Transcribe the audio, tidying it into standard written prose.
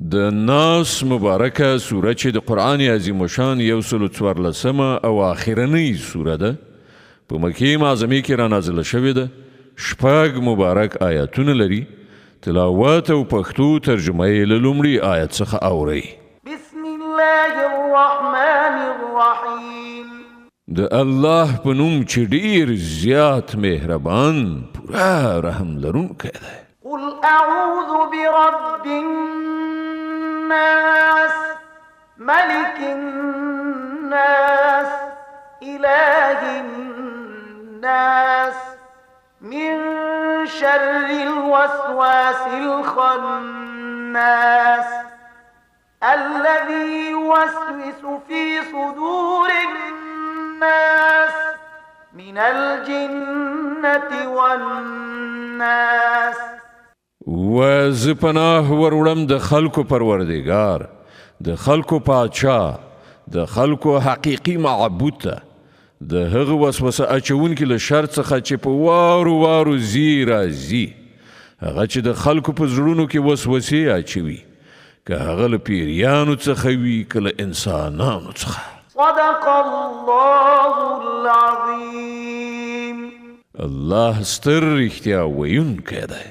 د ناس مبارکه سوره چې د قرآن عظیم الشان 114 او آخرنۍ سوره ده په مکې معظمې کې را نازله شوې ده. شپږ مبارک آیاتونه لري. تلاوت او پښتو ترجمه یې له لومړي آیت څخه اورئ. بسم الله الرحمن الرحیم. د الله په نوم چې ډیر زیات مهربان پوره رحم لرونکی دی. قل اعوذ برب الناس ملك الناس اله الناس من شر الوسواس الخناس الذي يوسوس في صدور الناس من الجنة والناس. زه پناه وروړم د خلکو پروردګار، د خلکو پاچا، د خلکو حقیقي معبود ته، د هغه وسوسه اچونکي له شر څخه چې په وارو وارو ځي راځي، هغه چې د خلکو په زړونو کې وسوسې اچوي، که هغه له پیریانو څخه وي که له انسانانو څخه. صدق الله العظیم. الله ستر رښتیا ویونکی دی.